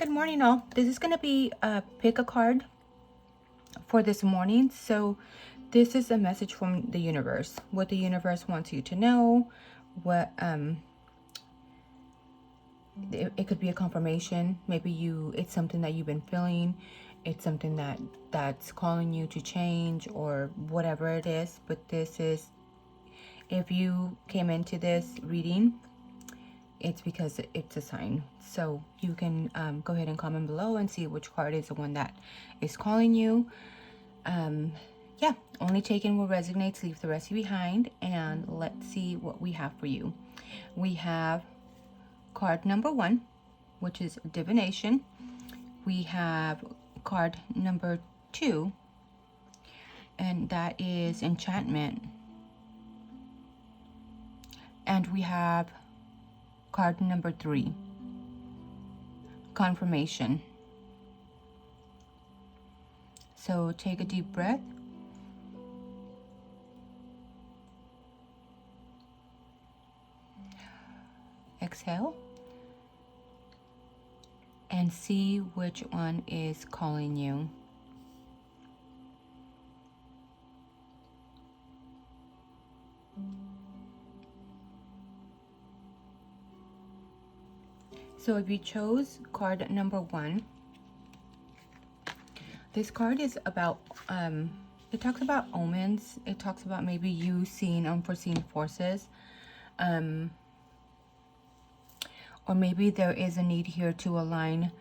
Good morning, all. This is going to be a pick a card for this morning. So this is a message from the universe, what the universe wants you to know, what it could be a confirmation. Maybe it's something that you've been feeling, it's something that's calling you to change or whatever it is. But this is, if you came into this reading, it's because it's a sign. So you can go ahead and comment below and see which card is the one that is calling you. Yeah, only taken what resonates, leave the rest behind. And let's see what we have for you. We have card number 1, which is divination. We have card number 2, and that is enchantment. And we have card number 3, confirmation. So take a deep breath. Exhale. And see which one is calling you. So if you chose card number 1, this card is about, it talks about omens. It talks about maybe you seeing unforeseen forces. Or maybe there is a need here to align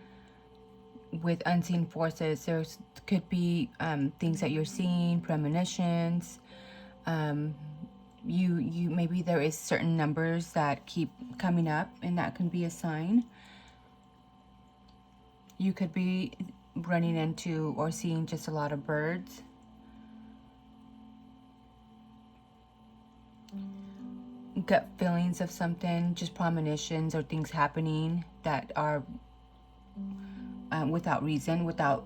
with unseen forces. There's could be things that you're seeing, premonitions. You maybe there is certain numbers that keep coming up, and that can be a sign. You could be running into or seeing just a lot of birds. Gut feelings of something, just premonitions or things happening that are without reason, without,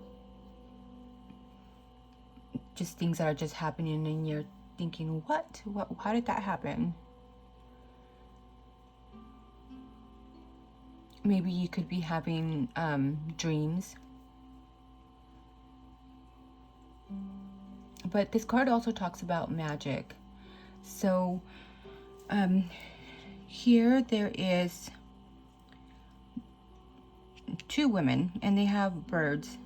just things that are just happening and you're thinking, what, how did that happen? Maybe you could be having dreams. But this card also talks about magic. So here there is 2 women, and they have birds.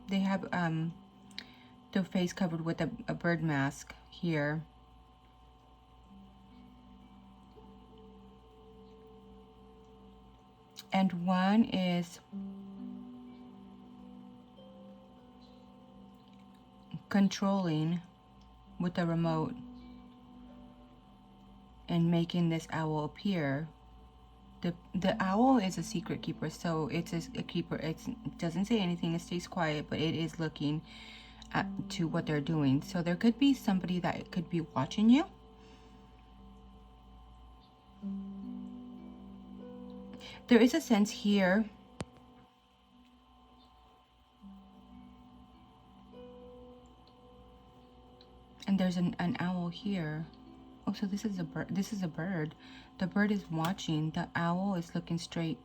They have their face covered with a bird mask here. And one is controlling with the remote and making this owl appear. The owl is a secret keeper, so it's a keeper. It doesn't say anything, it stays quiet, but it is looking to what they're doing. So there could be somebody that could be watching you. There is a sense here and there's an owl here. Oh, so this is a bird. This is a bird. The bird is watching. The owl is looking straight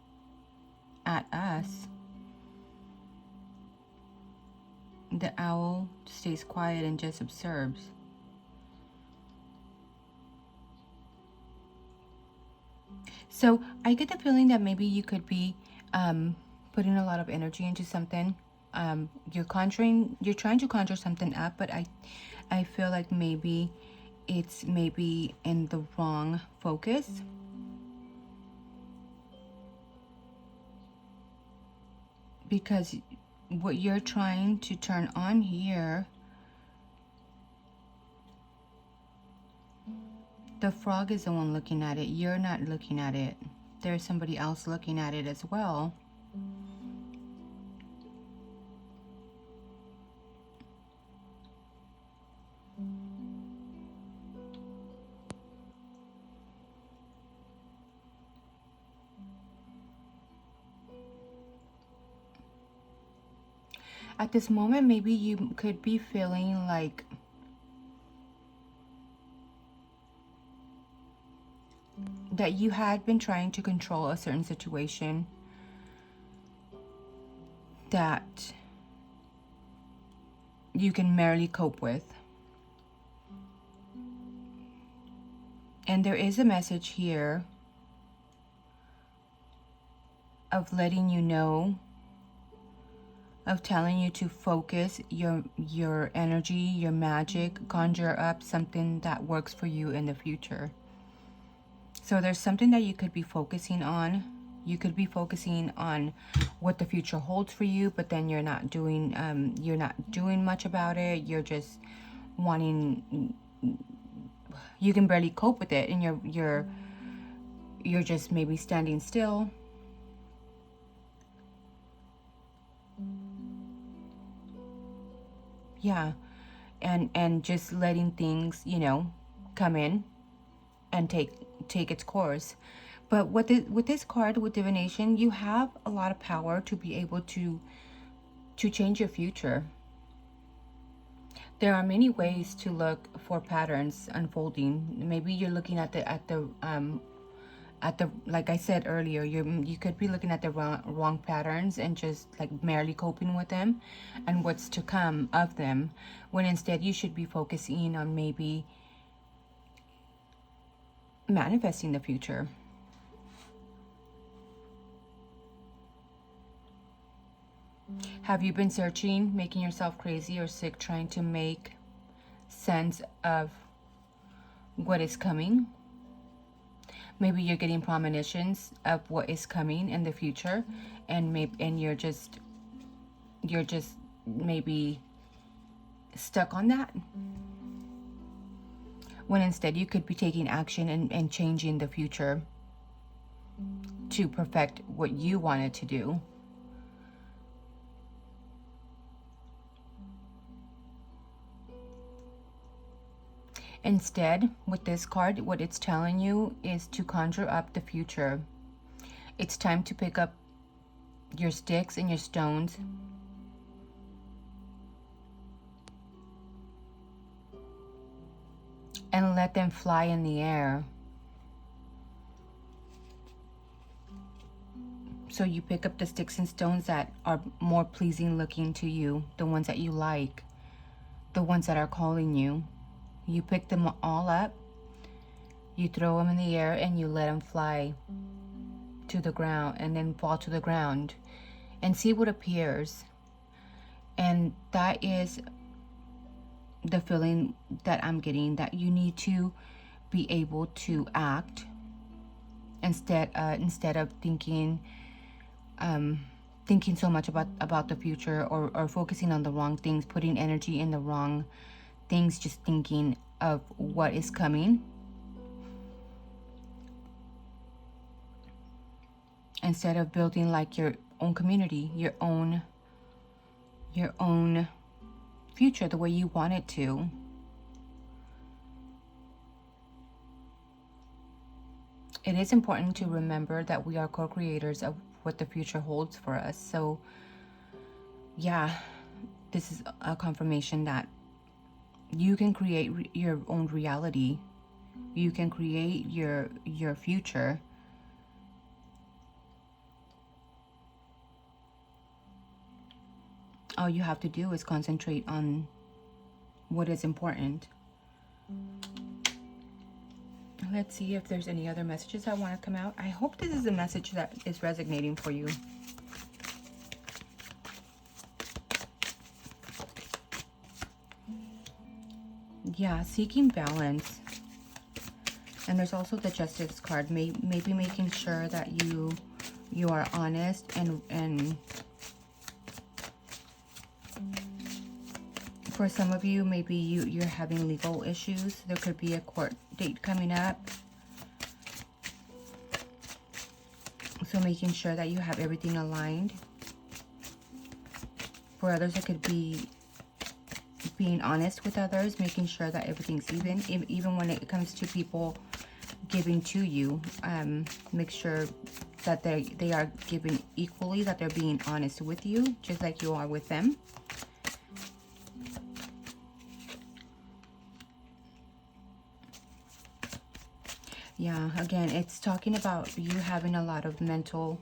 at us. The owl stays quiet and just observes. So I get the feeling that maybe you could be putting a lot of energy into something. You're trying to conjure something up, but I feel like maybe it's in the wrong focus. Because what you're trying to turn on here, the frog is the one looking at it. You're not looking at it. There's somebody else looking at it as well. At this moment, maybe you could be feeling like that you had been trying to control a certain situation, that you can merely cope with. And there is a message here of letting you know, of telling you to focus your energy, your magic, conjure up something that works for you in the future. So there's something that you could be focusing on. You could be focusing on what the future holds for you, but then you're not doing much about it. You're just wanting, you can barely cope with it, and you're just maybe standing still. Yeah, and just letting things, you know, come in and take its course. But with this card, with divination, you have a lot of power to be able to change your future. There are many ways to look for patterns unfolding. Maybe you're looking at the like I said earlier, you could be looking at the wrong patterns and just like merely coping with them and what's to come of them, when instead you should be focusing on maybe manifesting the future. Have you been searching, making yourself crazy or sick, trying to make sense of what is coming? Maybe you're getting premonitions of what is coming in the future, and you're just maybe stuck on that, when instead you could be taking action and changing the future to perfect what you wanted to do. Instead, with this card, what it's telling you is to conjure up the future. It's time to pick up your sticks and your stones and let them fly in the air. So you pick up the sticks and stones that are more pleasing looking to you, the ones that you like, the ones that are calling you. You pick them all up, you throw them in the air, and you let them fly to the ground and then fall to the ground and see what appears. And that is the feeling that I'm getting, that you need to be able to act instead of thinking so much about the future, or focusing on the wrong things, putting energy in the wrong things, just thinking of what is coming instead of building like your own community, your own future the way you want it to. It is important to remember that we are co-creators of what the future holds for us. So yeah, this is a confirmation that you can create your own reality. You can create your future. All you have to do is concentrate on what is important. Let's see if there's any other messages that want to come out. I hope this is a message that is resonating for you. Yeah, seeking balance. And there's also the Justice card. Maybe making sure that you are honest and for some of you, maybe you're having legal issues. There could be a court date coming up. So making sure that you have everything aligned. For others, it could be being honest with others, making sure that everything's even when it comes to people giving to you. Make sure that they are giving equally, that they're being honest with you, just like you are with them. Yeah, again, it's talking about you having a lot of mental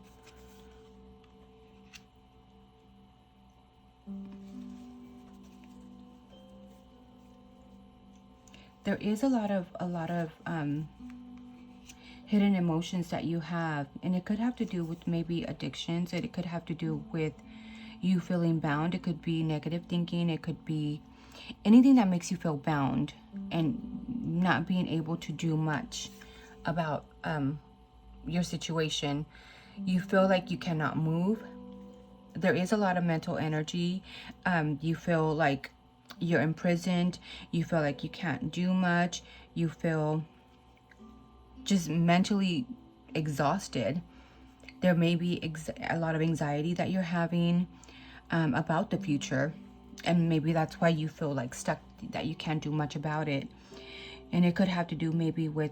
There is a lot of hidden emotions that you have, and it could have to do with maybe addictions, and it could have to do with you feeling bound. It could be negative thinking. It could be anything that makes you feel bound and not being able to do much about your situation. You feel like you cannot move. There is a lot of mental energy. You feel like you're imprisoned. You feel like you can't do much. You feel just mentally exhausted. There may be a lot of anxiety that you're having about the future, and maybe that's why you feel like stuck, that you can't do much about it. And it could have to do maybe with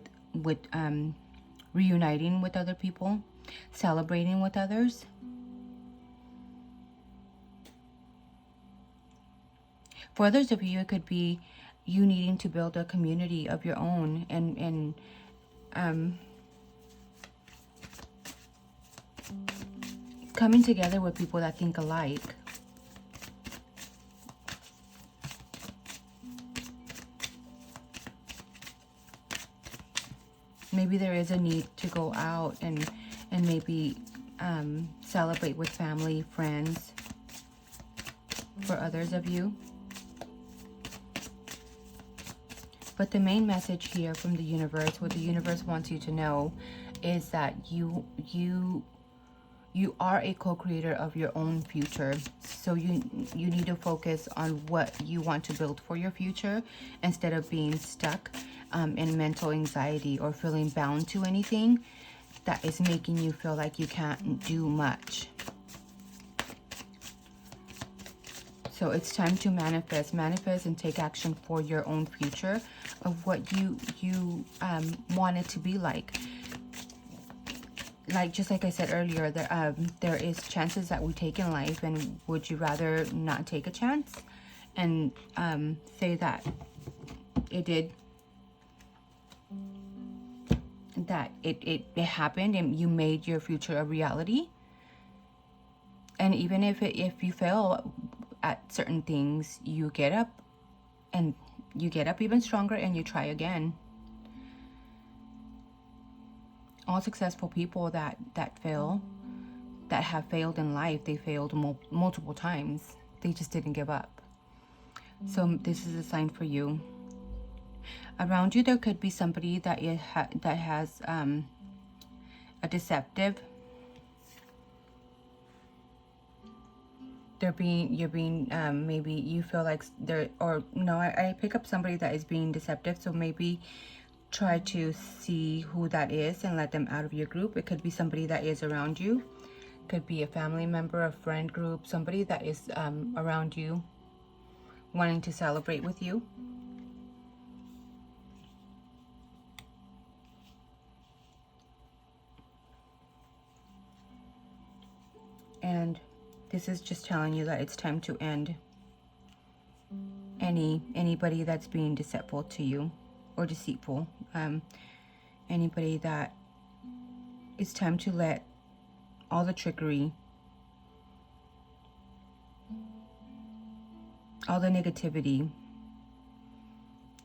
reuniting with other people, celebrating with others. For others of you, it could be you needing to build a community of your own, and coming together with people that think alike. Maybe there is a need to go out and maybe celebrate with family, friends, for others of you. But the main message here from the universe, what the universe wants you to know, is that you are a co-creator of your own future. So you need to focus on what you want to build for your future, instead of being stuck in mental anxiety or feeling bound to anything that is making you feel like you can't do much. So it's time to manifest and take action for your own future of what you want it to be like. Like, just like I said earlier, there is chances that we take in life, and would you rather not take a chance and say that it happened and you made your future a reality? And even if you fail at certain things, you get up, and you get up even stronger, and you try again. All successful people that have failed in life, they failed multiple times. They just didn't give up. So this is a sign for you. Around you, there could be somebody that has a deceptive. Maybe you feel like I pick up somebody that is being deceptive. So maybe try to see who that is and let them out of your group. It could be somebody that is around you. Could be a family member, a friend group, somebody that is around you, wanting to celebrate with you. And this is just telling you that it's time to end anybody that's being deceitful to you, or deceitful. Anybody that it's time to let all the trickery, all the negativity,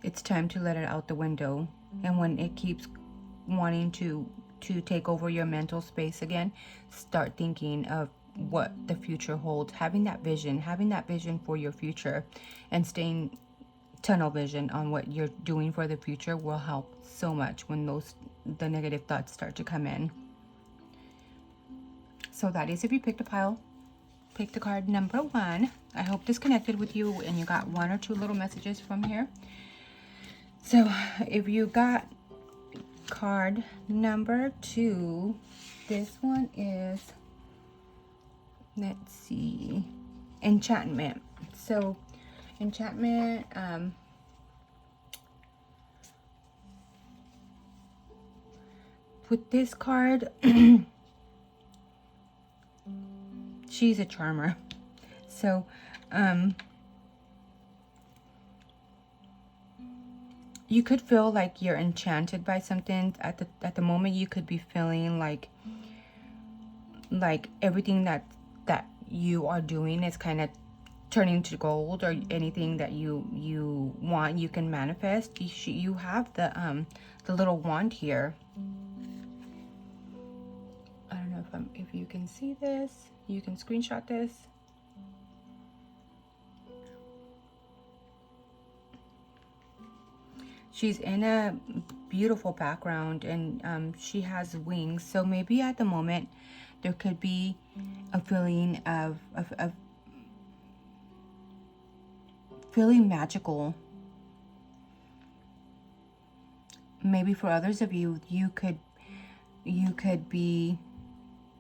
it's time to let it out the window. And when it keeps wanting to take over your mental space again, start thinking of what the future holds. Having that vision for your future, and staying tunnel vision on what you're doing for the future will help so much when the negative thoughts start to come in. So that is if you picked a pile. Pick the card number 1. I hope this connected with you and you got 1 or 2 little messages from here. So if you got card number 2, this one is, let's see, enchantment. So enchantment, with this card, she's a charmer. So you could feel like you're enchanted by something at the moment. You could be feeling like everything that you are doing is kind of turning to gold, or anything that you want, you can manifest. You have the little wand here. I don't know if you can see this. You can screenshot this. She's in a beautiful background, and she has wings. So maybe at the moment there could be a feeling of feeling magical. Maybe for others of you, you could be,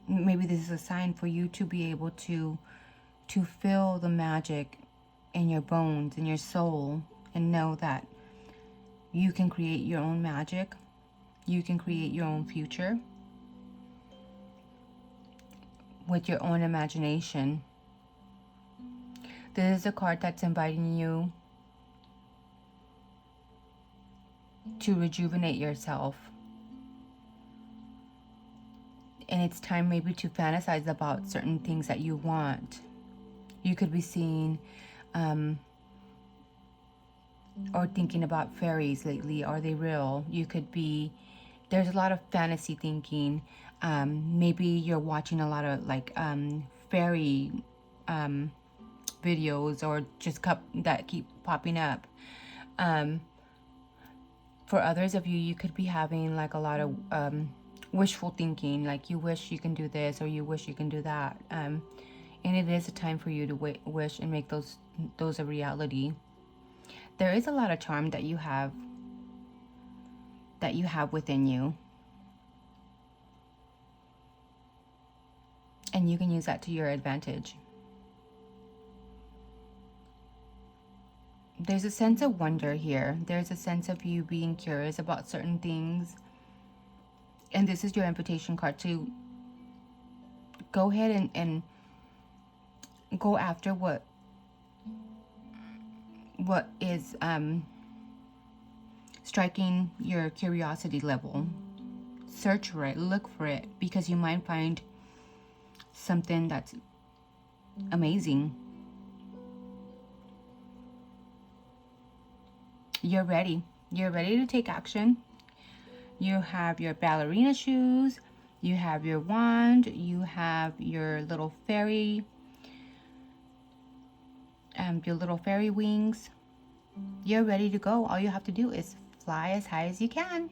maybe this is a sign for you to be able to feel the magic in your bones, in your soul, and know that you can create your own magic. You can create your own future with your own imagination. This is a card that's inviting you to rejuvenate yourself. And it's time maybe to fantasize about certain things that you want. You could be seeing or thinking about fairies lately. Are they real? You could be, there's a lot of fantasy thinking. Maybe you're watching a lot of like fairy videos, or just that keep popping up. For others of you, you could be having like a lot of wishful thinking, like you wish you can do this, or you wish you can do that. And it is a time for you to wish and make those a reality. There is a lot of charm that you have within you, and you can use that to your advantage. There's a sense of wonder here. There's a sense of you being curious about certain things. And this is your invitation card to go ahead and go after what is striking your curiosity level. Search for it, look for it, because you might find something that's amazing. You're ready. You're ready to take action. You have your ballerina shoes. You have your wand. You have your little fairy, wings. You're ready to go. All you have to do is fly as high as you can.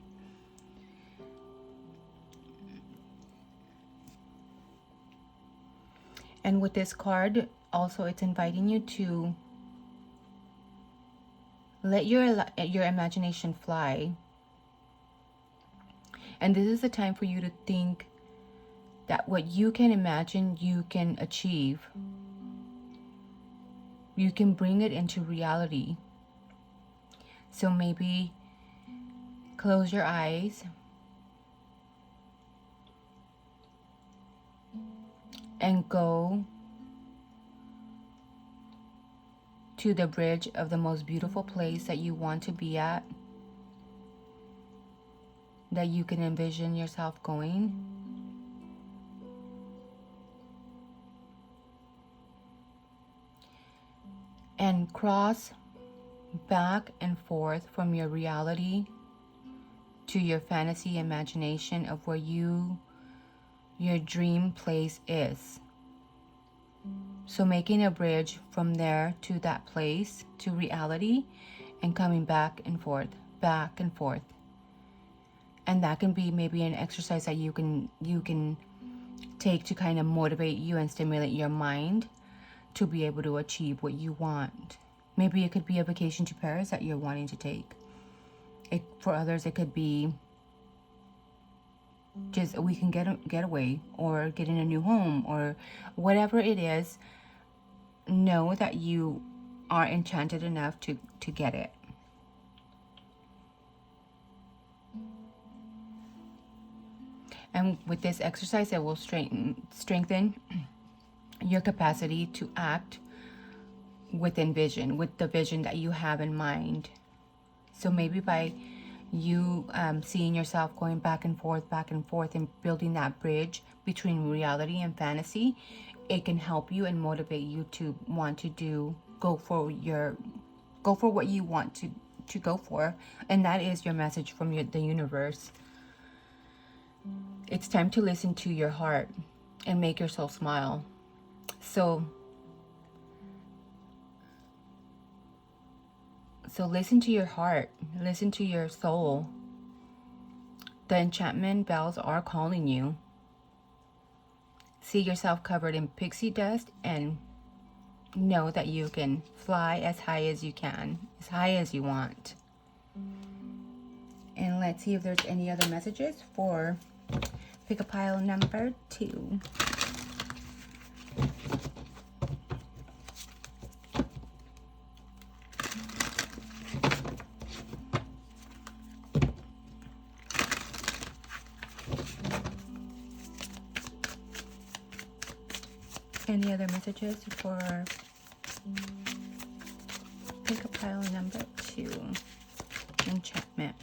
And with this card, also, it's inviting you to let your imagination fly. And this is the time for you to think that what you can imagine, you can achieve. You can bring it into reality. So maybe close your eyes and go to the bridge of the most beautiful place that you want to be at, that you can envision yourself going. And cross back and forth from your reality to your fantasy imagination of where your dream place is. So making a bridge from there to that place, to reality, and coming back and forth, back and forth. And that can be maybe an exercise that you can take to kind of motivate you and stimulate your mind to be able to achieve what you want. Maybe it could be a vacation to Paris that you're wanting to take. For others, it could be just a weekend getaway, or getting a new home, or whatever it is. Know that you are enchanted enough to get it. And with this exercise, it will strengthen your capacity to act with the vision that you have in mind. So maybe by you seeing yourself going back and forth, and building that bridge between reality and fantasy, it can help you and motivate you to want to go for what you want to go for. And that is your message from the universe. It's time to listen to your heart and make yourself smile. So listen to your heart, listen to your soul. The enchantment bells are calling you. See yourself covered in pixie dust and know that you can fly as high as you can, as high as you want. And let's see if there's any other messages for pick a pile number 2. Any other messages for pick a pile number 2? Enchantment.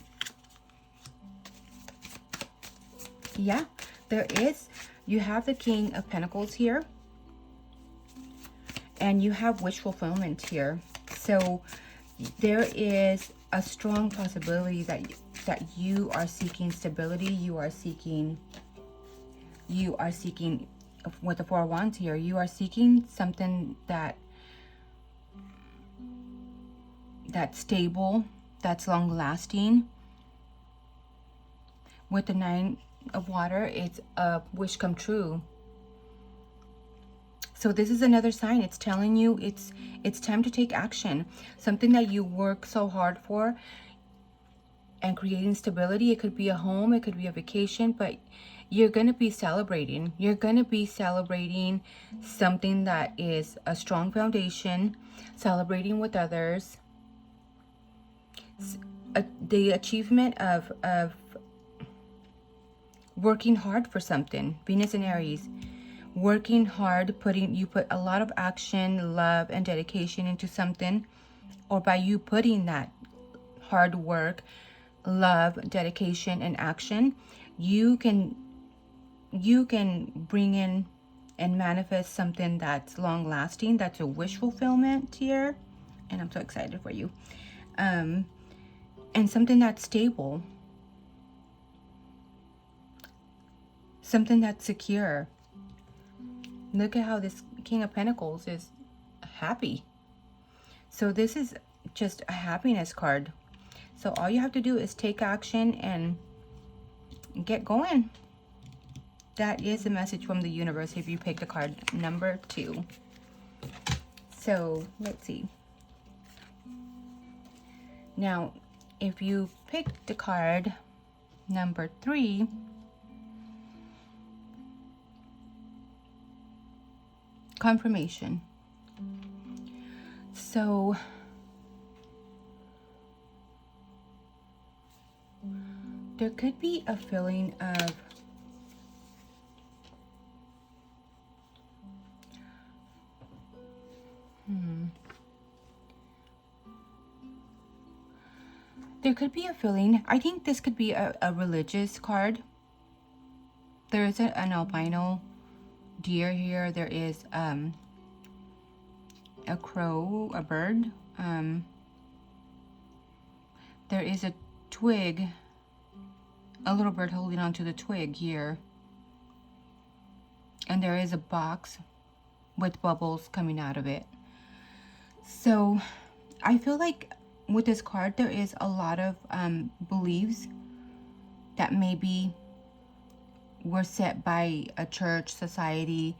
Yeah, there is. You have the King of Pentacles here. And you have wish fulfillment here. So there is a strong possibility that you are seeking stability. You are seeking with the 4 of Wands here, you are seeking something that's stable, that's long lasting. With the 9 of Water, it's a wish come true. So this is another sign. It's telling you it's time to take action. Something that you work so hard for and creating stability. It could be a home, it could be a vacation, but you're going to be celebrating. You're going to be celebrating something that is a strong foundation, celebrating with others. The achievement of working hard for something. Venus and Aries. Working hard, you put a lot of action, love, and dedication into something. Or by you putting that hard work, love, dedication, and action, you can bring in and manifest something that's long lasting. That's a wish fulfillment here. And I'm so excited for you. And something that's stable. Something that's secure. Look at how this King of Pentacles is happy. So this is just a happiness card. So all you have to do is take action and get going. That is the message from the universe if you picked the card number 2. So let's see. Now, if you picked the card number 3, confirmation. So there could be a feeling of there could be a feeling. I think this could be a religious card. There is an albino deer here. There is a crow, a bird. There is a twig, a little bird holding onto the twig here. And there is a box with bubbles coming out of it. So I feel like with this card, there is a lot of beliefs that maybe were set by a church, society.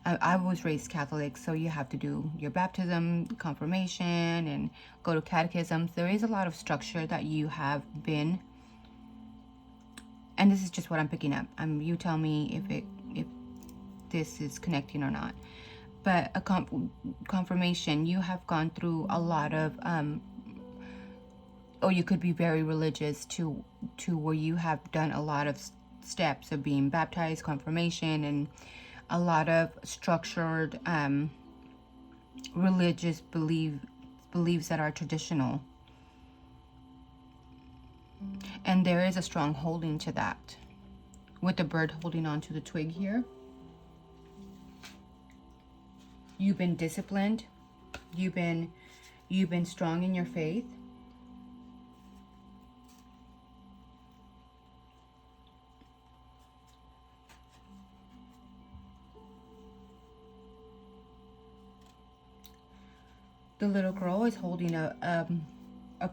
I was raised Catholic, so you have to do your baptism, confirmation, and go to catechisms. There is a lot of structure that you have been, and this is just what I'm picking up. You tell me if this is connecting or not. But a confirmation, you have gone through a lot of, or you could be very religious to where you have done a lot of steps of being baptized, confirmation, and a lot of structured religious beliefs that are traditional. And there is a strong holding to that, with the bird holding on to the twig here. You've been disciplined. You've been strong in your faith. The little girl is holding a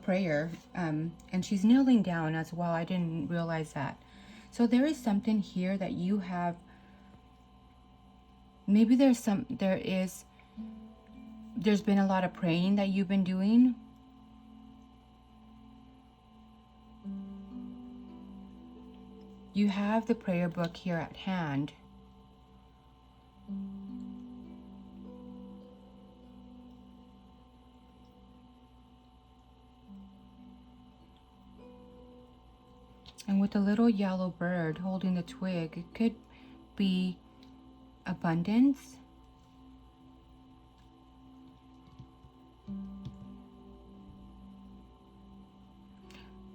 prayer, and she's kneeling down as well. I didn't realize that. So there is something here that you have. Maybe there's been a lot of praying that you've been doing. You have the prayer book here at hand. And with the little yellow bird holding the twig, it could be abundance.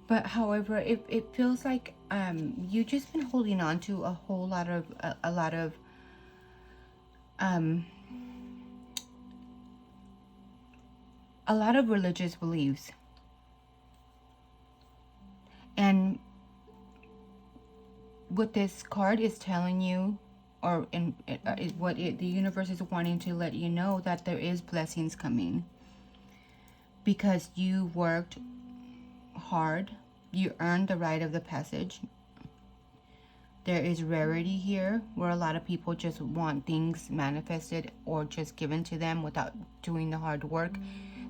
But however, it feels like you've just been holding on to a whole lot of a lot of religious beliefs. And what this card is telling you, or the universe is wanting to let you know, that there is blessings coming. Because you worked hard, you earned the rite of the passage. There is rarity here, where a lot of people just want things manifested or just given to them without doing the hard work.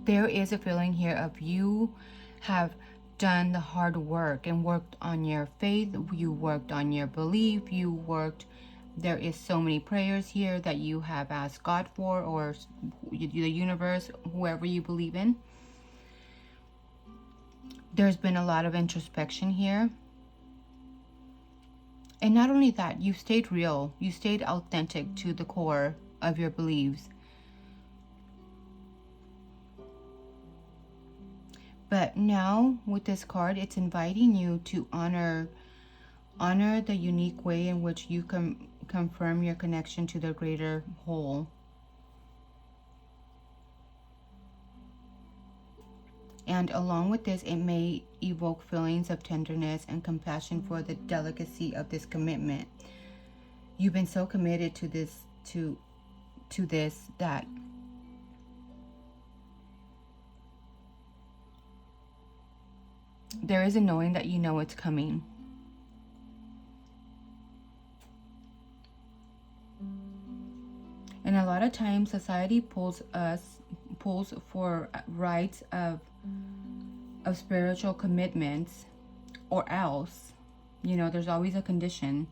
There is a feeling here of you have done the hard work and worked on your faith. You worked on your belief. There is so many prayers here that you have asked God for, or the universe, whoever you believe in. There's been a lot of introspection here. And not only that, you stayed real. You stayed authentic to the core of your beliefs. But now with this card, it's inviting you to honor the unique way in which you can confirm your connection to the greater whole. And along with this, it may evoke feelings of tenderness and compassion for the delicacy of this commitment. You've been so committed to this, to this, that there is a knowing that you know it's coming. And a lot of times society pulls for rights of spiritual commitments, or else, there's always a condition.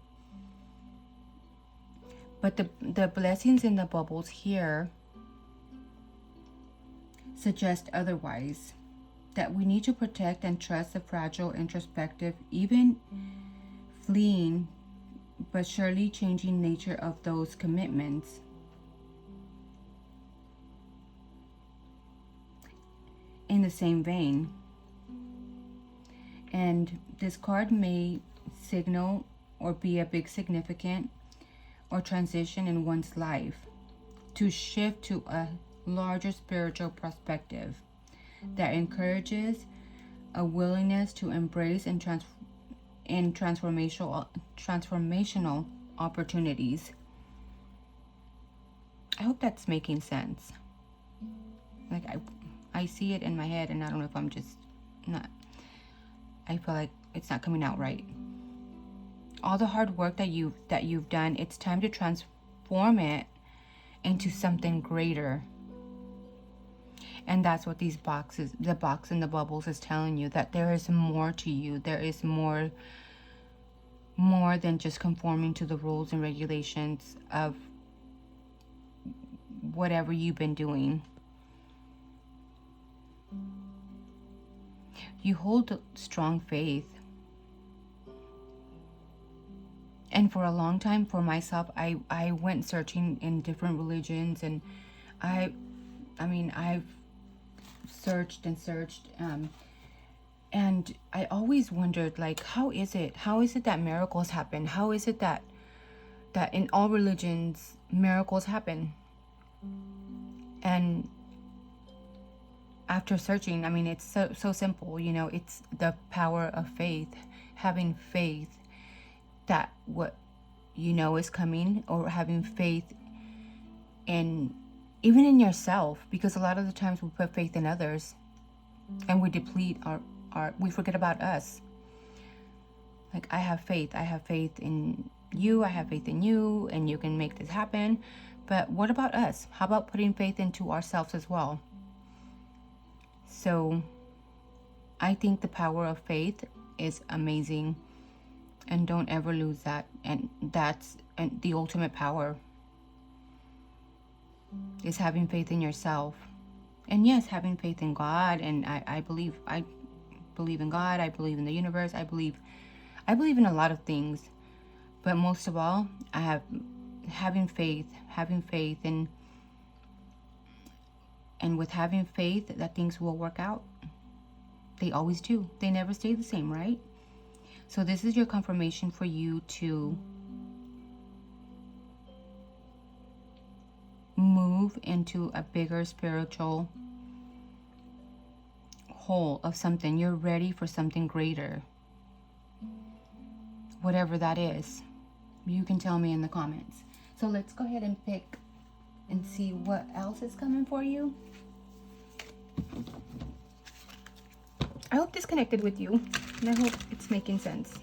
But the blessings in the bubbles here suggest otherwise. That we need to protect and trust the fragile, introspective, even fleeing but surely changing nature of those commitments. In the same vein, and this card may signal or be a big significant or transition in one's life to shift to a larger spiritual perspective that encourages a willingness to embrace and transformational opportunities. I hope that's making sense. Like I see it in my head, and I don't know if I'm just not. I feel like it's not coming out right. All the hard work that you've done, it's time to transform it into something greater. And that's what these boxes, the box and the bubbles, is telling you, that there is more to you. There is more than just conforming to the rules and regulations of whatever you've been doing. You hold strong faith. And for a long time, for myself, I went searching in different religions, and I've searched and searched, and I always wondered, like, how is it that miracles happen? How is it that in all religions miracles happen? And after searching, I mean, it's so simple, you know. It's the power of faith, having faith that what you know is coming, or having faith in, even in yourself, because a lot of the times we put faith in others and we deplete our we forget about us. Like, I have faith in you, I have faith in you, and you can make this happen. But what about us? How about putting faith into ourselves as well? So I think the power of faith is amazing, and don't ever lose that. And that's the ultimate power, is having faith in yourself. And yes, having faith in God. And I believe in God. I believe in the universe. I believe in a lot of things. But most of all, having faith, and with having faith that things will work out. They always do. They never stay the same, right? So this is your confirmation for you to move into a bigger spiritual whole of something. You're ready for something greater. Whatever that is, you can tell me in the comments. So let's go ahead and pick and see what else is coming for you. I hope this connected with you, and I hope it's making sense.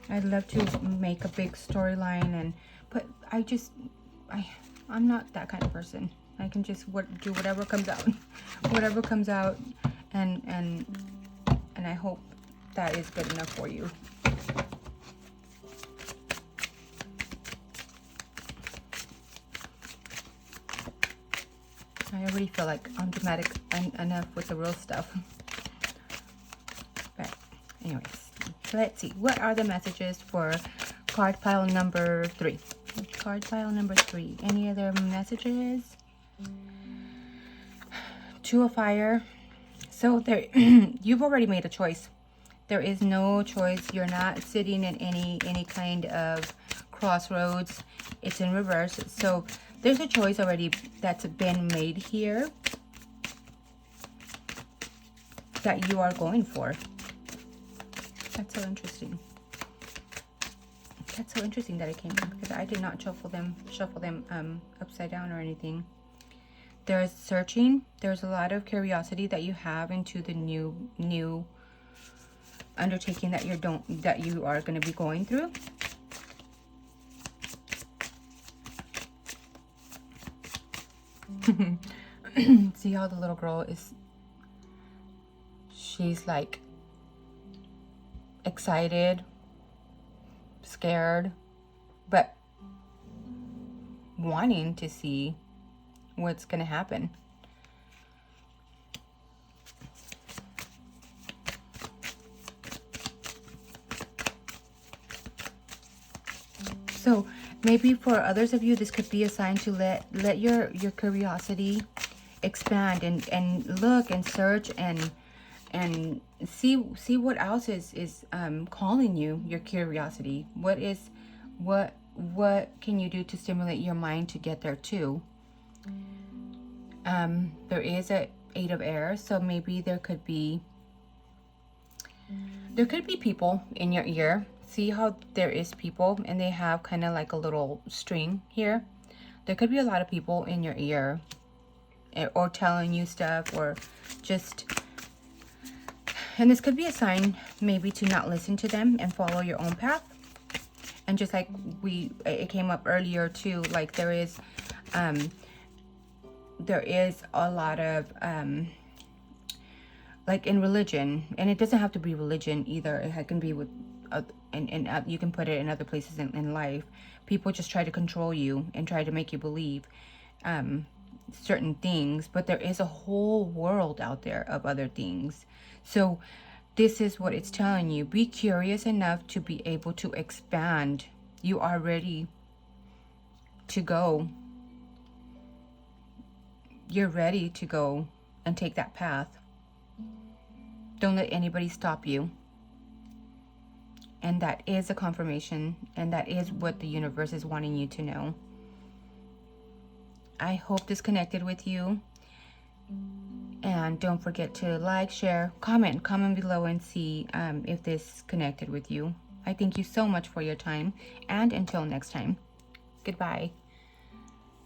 I'd love to make a big storyline, but I'm not that kind of person. I can just do whatever comes out, and I hope that is good enough for you. I already feel like I'm dramatic enough with the real stuff. But anyways, let's see. What are the messages for card pile number 3? Card pile number 3. Any other messages? 2 of fire. So there, you've already made a choice. There is no choice. You're not sitting in any kind of crossroads. It's in reverse. So there's a choice already that's been made here that you are going for. That's so interesting. That's so interesting that it came in, because I did not shuffle them upside down or anything. There's searching. There's a lot of curiosity that you have into the new undertaking that you are going to be going through. See how the little girl is, she's like excited, scared, but wanting to see what's going to happen. So maybe for others of you, this could be a sign to let your curiosity expand and look and search and see what else is calling you, your curiosity. What can you do to stimulate your mind to get there too? There is a 8 of air, so maybe there could be people in your ear. See how there is people and they have kind of like a little string here? There could be a lot of people in your ear, or telling you stuff, or just, and this could be a sign maybe to not listen to them and follow your own path. And just like it came up earlier too, like there is a lot of like in religion, and it doesn't have to be religion either. It can be with and you can put it in other places in life. People just try to control you and try to make you believe certain things, but there is a whole world out there of other things. So this is what it's telling you. Be curious enough to be able to expand. You are ready to go. You're ready to go and take that path. Don't let anybody stop you. And that is a confirmation, and that is what the universe is wanting you to know. I hope this connected with you. And don't forget to like, share, comment below and see if this connected with you. I thank you so much for your time, and until next time, goodbye.